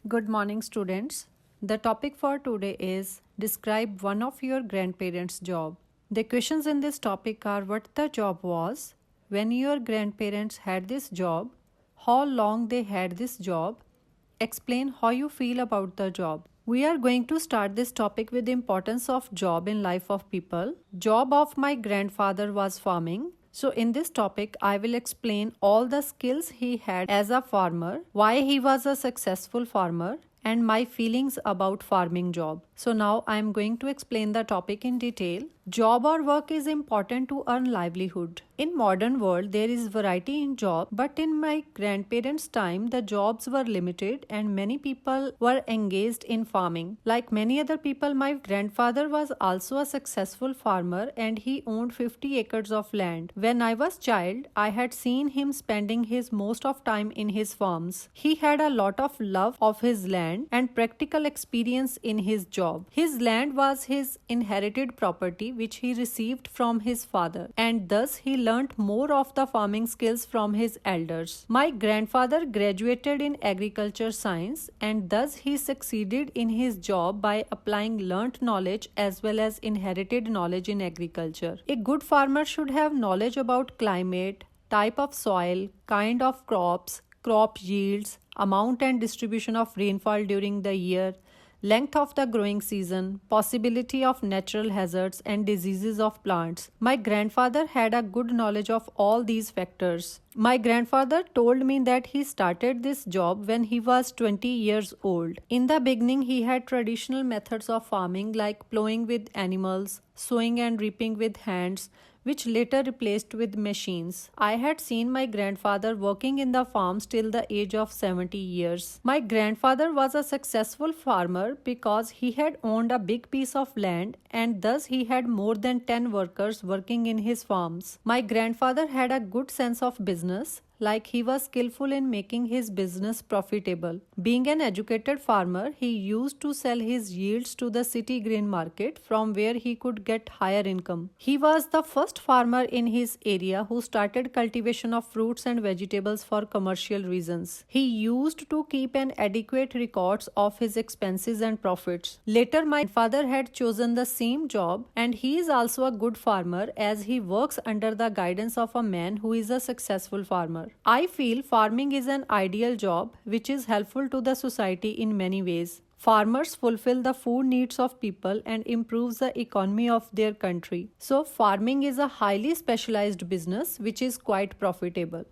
Good morning, students. The topic for today is describe one of your grandparents' job. The questions in this topic are what the job was, when your grandparents had this job, how long they had this job, explain how you feel about the job. We are going to start this topic with the importance of job in life of people. Job of my grandfather was farming. So in this topic, I will explain all the skills he had as a farmer, why he was a successful farmer, and my feelings about farming job. So now I am going to explain the topic in detail. Job or work is important to earn livelihood. In modern world there is variety in job, but in my grandparents' time the jobs were limited and many people were engaged in farming. Like many other people, my grandfather was also a successful farmer and he owned 50 acres of land. When I was child, I had seen him spending his most of time in his farms. He had a lot of love of his land and practical experience in his job. His land was his inherited property which he received from his father, and thus he learnt more of the farming skills from his elders. My grandfather graduated in agriculture science and thus he succeeded in his job by applying learnt knowledge as well as inherited knowledge in agriculture. A good farmer should have knowledge about climate, type of soil, kind of crops, crop yields, amount and distribution of rainfall during the year, length of the growing season, possibility of natural hazards and diseases of plants. My grandfather had a good knowledge of all these factors. My grandfather told me that he started this job when he was 20 years old. In the beginning, he had traditional methods of farming like plowing with animals, sowing and reaping with hands, which later replaced with machines. I had seen my grandfather working in the farms till the age of 70 years. My grandfather was a successful farmer because he had owned a big piece of land and thus he had more than 10 workers working in his farms. My grandfather had a good sense of business, like he was skillful in making his business profitable. Being an educated farmer, he used to sell his yields to the city grain market from where he could get higher income. He was the first farmer in his area who started cultivation of fruits and vegetables for commercial reasons. He used to keep an adequate records of his expenses and profits. Later, my father had chosen the same job and he is also a good farmer as he works under the guidance of a man who is a successful farmer. I feel farming is an ideal job which is helpful to the society in many ways. Farmers fulfill the food needs of people and improves the economy of their country. So farming is a highly specialized business which is quite profitable.